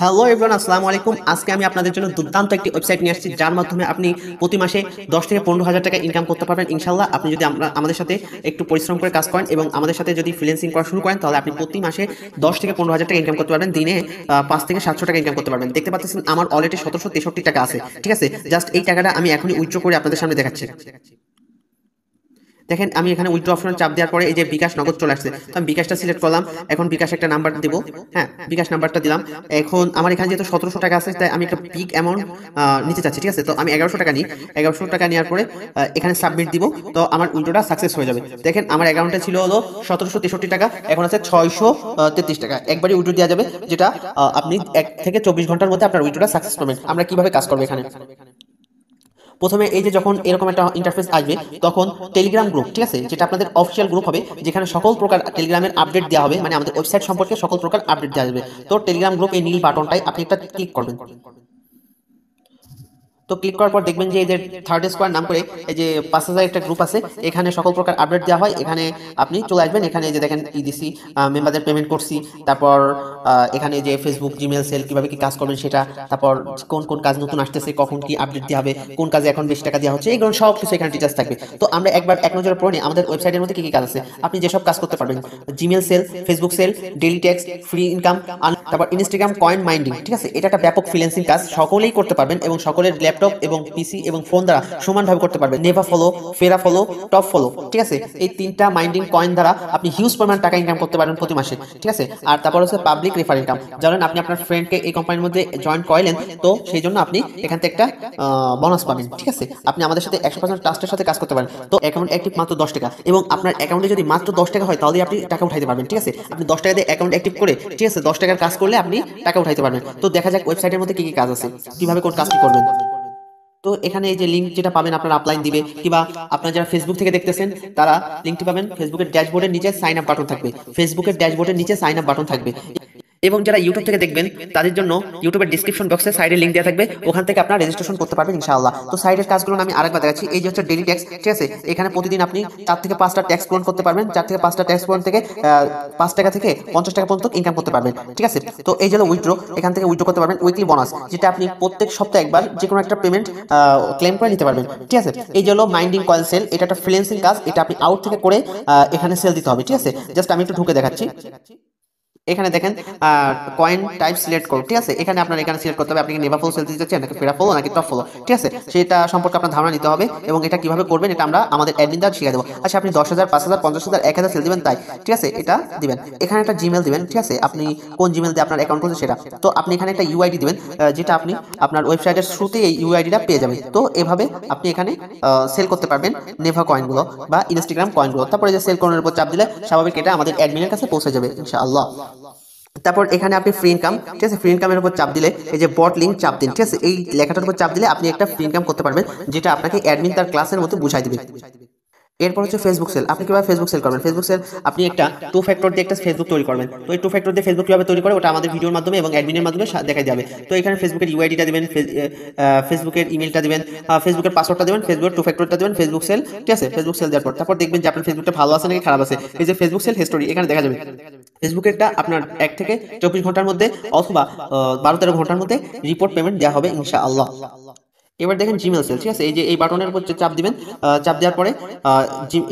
Hello everyone, আসসালামু আলাইকুম। আজকে আমি আপনাদের জন্য দুর্দান্ত একটি ওয়েবসাইট নিয়ে আসছি, যার মাধ্যমে আপনি প্রতি মাসে 10 থেকে 15,000 টাকা ইনকাম করতে পারবেন ইনশাল্লাহ। আপনি যদি আমাদের সাথে একটু পরিশ্রম করে কাজ করেন এবং আমাদের সাথে যদি ফ্রিল্যান্সিং করা শুরু করেন, তাহলে আপনি প্রতি মাসে 10 থেকে 15,000 টাকা ইনকাম করতে পারবেন। দিনে 5 থেকে 700 টাকা ইনকাম করতে পারবেন। দেখতে পাচ্ছেন আমার অলরেডি 1763 টাকা আছে। ঠিক আছে, জাস্ট এই টাকাটা আমি এখনই উইথড্র করে আপনাদের সামনে দেখাচ্ছি। দেখেন, আমি এখানে উইথড্র অপশনে চাপ দেওয়ার পরে এই যে বিকাশ নগদ চলে আসছে, তো আমি বিকাশটা সিলেক্ট করলাম। এখন বিকাশ একটা নাম্বার দিব। হ্যাঁ, বিকাশ নাম্বারটা দিলাম। এখন আমার এখানে যেহেতু 1700 টাকা আছে, তাই আমি একটা বিগ অ্যামাউন্ট নিতে চাচ্ছি। ঠিক আছে, তো আমি 1100 টাকা নিই। 1100 টাকা নেওয়ার পরে এখানে সাবমিট দিব। তো আমার উইথড্রটা সাকসেস হয়ে যাবে। দেখেন, আমার অ্যাকাউন্টে ছিল হলো 1763 টাকা, এখন আছে 633 টাকা। একবারই উইথড্র দেওয়া যাবে, যেটা আপনি 1 থেকে 24 ঘন্টার মধ্যে আপনার উইথড্রটা সাকসেস পাবেন। আমরা কিভাবে কাজ করবো এখানে? প্রথমে এই যে যখন এরকম একটা ইন্টারফেস আসবে, তখন টেলিগ্রাম গ্রুপ, ঠিক আছে, যেটা আপনাদের অফিসিয়াল গ্রুপ হবে, যেখানে সকল প্রকার টেলিগ্রামের আপডেট দেওয়া হবে, মানে আমাদের ওয়েবসাইট সম্পর্কে সকল প্রকার আপডেট দেওয়া যাবে। তো টেলিগ্রাম গ্রুপ, এই নীল বাটনটাই আপনি একটা ক্লিক করবেন। তো ক্লিক করার পর দেখবেন যে এই যে থার্ড স্কোয়ার নাম করে এই যে 5,000 একটা গ্রুপ আছে, এখানে সকল প্রকার আপডেট দেওয়া হয়। এখানে আপনি চলে আসবেন। এখানে যে দেখেন ইডিসি মেম্বারদের পেমেন্ট করছি, তারপর এখানে যে ফেসবুক জিমেল সেল কিভাবে কি কাজ করবেন সেটা, তারপর কোন কোন কাজ নতুন আসতেছে, কখন কি আপডেট দেওয়া হবে, কোন কাজে এখন বেশি টাকা দেওয়া হচ্ছে, এগুলো সব কিছু এখানে ডিটেলস থাকবে। তো আমরা একবার এক নজরে পড়ে নিই আমাদের ওয়েবসাইটের মধ্যে কি কি কাজ আছে। আপনি যেসব কাজ করতে পারবেন: Gmail sell, Facebook sell, daily text, free income, তারপর ইনস্টাগ্রাম কয়েন মাইন্ডিং। ঠিক আছে, এটা একটা ব্যাপক ফ্রিল্যান্সিং কাজ, সকলেই করতে পারবেন এবং সকলের ল্যাপটপ এবং পিসি এবং ফোন দ্বারা সমানভাবে করতে পারবেন। নেভা ফলো, ফেরা ফলো, টপ ফলো। ঠিক আছে, এই তিনটা মাইন্ডিং কয়েন দ্বারা আপনি হিউজ পরিমাণ টাকা ইনকাম করতে পারবেন প্রতি মাসে। ঠিক আছে, আর তারপর হচ্ছে পাবলিক রেফার ইনকাম। ধরেন আপনি আপনার ফ্রেন্ডকে এই কোম্পানির মধ্যে জয়েন করাইলেন, তো সেই জন্য আপনি এখান থেকে একটা বোনাস পাবেন। ঠিক আছে, আপনি আমাদের সাথে 100% ট্রাস্টের সাথে কাজ করতে পারেন। তো অ্যাকাউন্ট অ্যাক্টিভ মাত্র 10 টাকা, এবং আপনার অ্যাকাউন্টে যদি মাত্র 10 টাকা হয়, তাহলে আপনি টাকা উঠাইতে পারবেন। ঠিক আছে, আপনি 10 টাকা দিয়ে অ্যাকাউন্ট অ্যাক্টিভ করে, ঠিক আছে, 10 টাকার কাজ করলে আপনি টাকা উঠাইতে পারবেন। তো দেখা যাক ওয়েবসাইটের মধ্যে কি কি কাজ আছে, কিভাবে কোন কাজটি করবেন। তো এখানে এই যে লিঙ্ক যেটা পাবেন, আপনার আপলাইন দিবে, কিংবা আপনারা যারা ফেসবুক থেকে দেখতেছেন তারা লিঙ্কটি পাবেন ফেসবুকের ড্যাশবোর্ডের নিচে সাইন আপ বাটন থাকবে। ফেসবুকের ড্যাশবোর্ডের নিচে সাইন আপ বাটন থাকবে। এবং যারা ইউটিউব থেকে দেখবেন, তাদের জন্য ইউটিউবের ডিসক্রিপশন বক্সে সাইডে লিঙ্ক দেওয়া থাকবে, ওখান থেকে আপনারা রেজিস্ট্রেশন করতে পারবেন ইনশাআল্লাহ। তো সাইডের কাজগুলো আমি আরেকবার দেখাচ্ছি। এই যে হচ্ছে ডেইলি ট্যাক্স। ঠিক আছে, এখানে প্রতিদিন আপনি 4 থেকে 5টা ট্যাক্স পূরণ করতে পারবেন। 4 থেকে 5টা ট্যাক্স পূরণ থেকে 5 টাকা থেকে 50 টাকা পর্যন্ত ইনকাম করতে পারবেন। ঠিক আছে, তো এই যে উইথড্র, এখান থেকে উইথড্র করতে পারবেন। উইকলি বোনাস, যেটা আপনি প্রত্যেক সপ্তাহে একবার যে কোনো একটা পেমেন্ট ক্লেম করে নিতে পারবেন। ঠিক আছে, এই যে হলো মাইন্ডিং কয়েল সেল, এটা একটা ফ্রিল্যান্সিং কাজ, এটা আপনি আউট থেকে করে এখানে সেল দিতে হবে। ঠিক আছে, জাস্ট আমি একটু ঢুকে দেখাচ্ছি। এখানে দেখেন কয়েন টাইপ সিলেক্ট করুন। ঠিক আছে, এখানে আপনার এখানে সিলেক্ট করতে হবে আপনি কি নেভা ফলো সেল দিতে চাচ্ছেন, নাকি ফেরা ফলো, নাকি টপ ফলো। ঠিক আছে, সেটা সম্পর্কে আপনার ধারণা নিতে হবে, এবং এটা কিভাবে করবেন এটা আমরা আমাদের অ্যাডমিন দ্বারা শিখিয়ে দেবো। আচ্ছা, আপনি 10,000, 5,000, 50,000, 1,000 সেল দিবেন, তাই? ঠিক আছে, এটা দিবেন। এখানে একটা জিমেল দিবেন। ঠিক আছে, আপনি কোন জিমেল দিয়ে আপনার অ্যাকাউন্ট করছে সেটা। তো আপনি এখানে একটা ইউআইডি দিবেন, যেটা আপনি আপনার ওয়েবসাইটের শুরুতে এই ইউআইডিটা পেয়ে যাবেন। তো এভাবে আপনি এখানে সেল করতে পারবেন নেভা কয়েনগুলো বা ইনস্টাগ্রাম কয়েনগুলো। তারপরে যে সেল করার উপর চাপ দিলে স্বাভাবিক এটা আমাদের অ্যাডমিনের কাছে পৌঁছে যাবে ইনশাআল্লাহ। তারপর এখানে আপনি ফ্রি ইনকাম, ঠিক আছে, ফ্রি ইনকামের উপর চাপ দিলে এই যে বট লিঙ্ক চাপ দিন। ঠিক আছে, এই লেখাটার উপর চাপ দিলে আপনি একটা ফ্রি ইনকাম করতে পারবেন, যেটা আপনাকে অ্যাডমিন তার ক্লাসের মতো বুঝাই দিবে। এরপর হচ্ছে ফেসবুক সেল। আপনি কিভাবে ফেসবুক সেল করবেন? ফেসবুক সেল আপনি একটা টু ফ্যাক্টর দিয়ে একটা ফেসবুক তৈরি করবেন। তো এই টু ফ্যাক্টর দিয়ে ফেসবুক কিভাবে তৈরি করে, ওটা আমাদের ভিডিওর মাধ্যমে এবং অ্যাডমিনের মাধ্যমে দেখাই যাবে। তো এখানে ফেসবুকের ইউআইডিটা দিবেন, ফেসবুকের ইমেলটা দিবেন, ফেসবুকের পাসওয়ার্ডটা দিবেন, ফেসবুকের টু ফ্যাক্টরটা দিবেন, ফেসবুক সেল। ঠিক আছে, ফেসবুক সেল দেওয়ার পর তারপর দেখবেন যে আপনার ফেসবুকটা ভালো আছে নাকি খারাপ আছে। এই যে ফেসবুক সেল হিস্টোরি এখানে দেখা যাবে। ফেসবুকেরটা আপনার 1 থেকে 24 ঘন্টার মধ্যে অথবা 12-13 ঘন্টার মধ্যে রিপোর্ট পেমেন্ট দেওয়া হবে ইনশাআল্লাহ। এবার দেখেন জিমেল সেল। ঠিক আছে, এই যে এই বাটনের উপর চাপ দিবেন। চাপ দেওয়ার পরে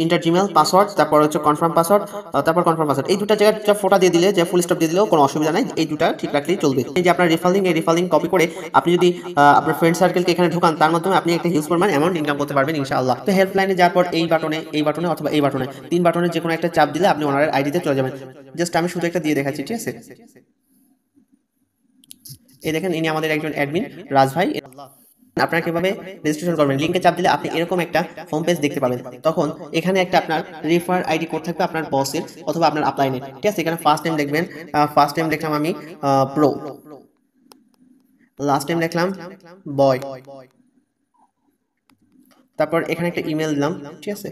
ইন্টার জিমেল পাসওয়ার্ড, তারপর হচ্ছে কনফার্ম পাসওয়ার্ড, তারপর কনফার্ম পাসওয়ার্ড, এই দুটো জায়গায় ফোটা দিয়ে দিলে, যে ফুল স্টপ দিয়ে দিলেও কোনো অসুবিধা নাই। এই দুটো ঠিক রাখলেই চলবে। এই যে আপনার রেফারিং, এই রেফারিং কপি করে আপনি যদি আপনার ফ্রেন্ড সার্কেলকে এখানে ঢোকান, তার মাধ্যমে আপনি একটা হিউজ পরিমাণ অ্যামাউন্ট ইনকাম করতে পারবেন ইনশাআল্লাহ। তো হেল্পলাইনে যাওয়ার পর এই বাটনে অথবা এই বাটনে, 3 বাটনে যে কোনো একটা চাপ দিলে আপনি ওনার আইডিতে চলে যাবেন। জাস্ট আমি শুধু একটা দিয়ে দেখাচ্ছি। ঠিক আছে, এই দেখেন ইনি আমাদের একজন অ্যাডমিন, রাজ ভাই। আপনারা কিভাবে রেজিস্ট্রেশন করবেন, লিংকে চাপ দিলে আপনি এরকম একটা হোম পেজ দেখতে পাবেন। তখন এখানে একটা আপনার রেফার আইডি কোড থাকবে আপনার বসের অথবা আপনার আপলাইনের। ঠিক আছে, এখানে ফার্স্ট নেম দেখবেন, ফার্স্ট নেম দেখলাম আমি প্রো, লাস্ট নেম দেখলাম বয়, তারপর এখানে একটা ইমেল দিলাম। ঠিক আছে,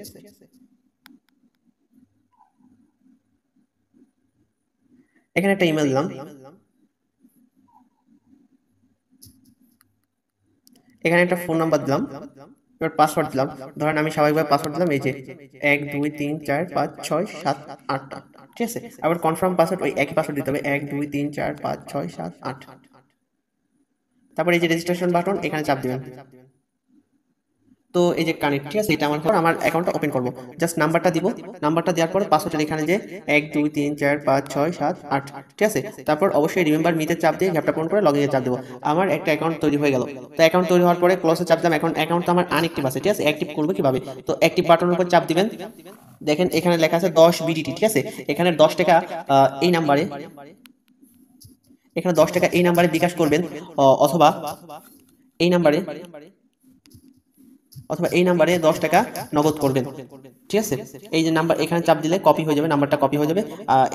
এখানে একটা ইমেল দিলাম, এখানে একটা ফোন নাম্বার দিলাম, এবার পাসওয়ার্ড দিলাম। ধরেন আমি স্বাভাবিকভাবে পাসওয়ার্ড দিলাম এই যে 1 2 3 4 5 6 7 8। ঠিক আছে, আবার কনফার্ম পাসওয়ার্ড ওই একই পাসওয়ার্ড দিতে হবে, 1 2 3 4 5 6 7 8। তারপর এই যে রেজিস্ট্রেশন বাটন এখানে চাপ দিবেন। তো এই যে কানেক্ট, ঠিক আছে, এটা আমার অ্যাকাউন্টটা ওপেন করবো। জাস্ট নাম্বারটা দিব, নাম্বারটা দেওয়ার পর পাসওয়ার্ডের এখানে যে 1 2 3 4 5 6 7 8, ঠিক আছে। তারপর অবশ্যই রিমেম্বার মিতে চাপ দিয়ে গ্যাপটা পূরণ করে লগইনে চাপ দেবো। আমার একটা অ্যাকাউন্ট তৈরি হয়ে গেল। তো অ্যাকাউন্ট তৈরি হওয়ার পরে ক্লোজে চাপ দিলাম। এখন অ্যাকাউন্ট তো আমার আনঅ্যাক্টিভ আছে, ঠিক আছে। অ্যাক্টিভ করবো কিভাবে? তো অ্যাক্টিভ বাটনের উপর চাপ দিবেন। দেখেন এখানে লেখা আছে 10 বিডিটি, ঠিক আছে। এখানে 10 টাকা এই নাম্বারে, এখানে 10 টাকা এই নাম্বারে বিকাশ করবেন, অথবা এই নাম্বারে, এই নাম্বারে 10 টাকা নগদ করবেন, ঠিক আছে। এই যে নাম্বার এখানে চাপ দিলে কপি হয়ে যাবে, নাম্বারটা কপি হয়ে যাবে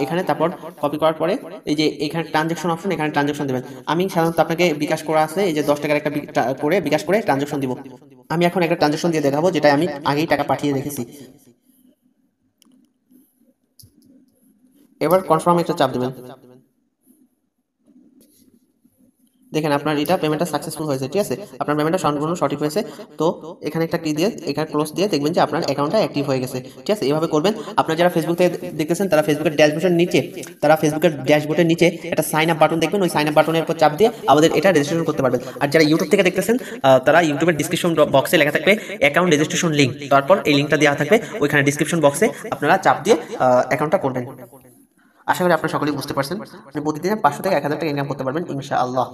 এখানে। তারপর কপি করার পরে এই যে এখানে ট্রানজাকশন অপশন, এখানে ট্রানজাকশন দেবেন। আমি সাধারণত আপনাকে বিকাশ করা আছে, এই যে 10 টাকার একটা করে বিকাশ করে ট্রানজাকশন দিব। আমি এখন একটা ট্রানজাকশন দিয়ে দেখাবো, যেটা আমি আগেই টাকা পাঠিয়ে রেখেছি। এবার কনফার্ম একটা চাপ দেবেন। দেখেন আপনার এটা পেমেন্টটা সাকসেসফুল হয়েছে, ঠিক আছে। আপনার পেমেন্টটা সম্পূর্ণ সঠিক হয়েছে। তো এখানে একটা ক্লিক দিয়ে এখানে ক্লোজ দিয়ে দেখবেন যে আপনার অ্যাকাউন্টটা অ্যাক্টিভ হয়ে গেছে, ঠিক আছে। এইভাবে করবেন। আপনারা যারা ফেসবুক থেকে দেখতেছেন তারা ফেসবুকের ড্যাশবোর্ডের নিচে একটা সাইন আপ বাটন দেখবেন। ওই সাইন আপ বাটনের উপর চাপ দিয়ে আমাদের এটা রেজিস্ট্রেশন করতে পারবেন। আর যারা ইউটিউব থেকে দেখতেছেন তারা ইউটিউবের ডিসক্রিপশন বক্সে লেখা থাকবে অ্যাকাউন্ট রেজিস্ট্রেশন লিঙ্ক, তারপর এই লিঙ্কটা দেওয়া থাকবে ওইখানে ডিসক্রিপশন বক্সে, আপনারা চাপ দিয়ে অ্যাকাউন্টটা করবেন। আশা করি আপনারা সকলেই বুঝতে পারছেন। আপনি প্রতিদিন 500 থেকে 1000 টাকা ইনকাম করতে পারবেন ইনশাআল্লাহ।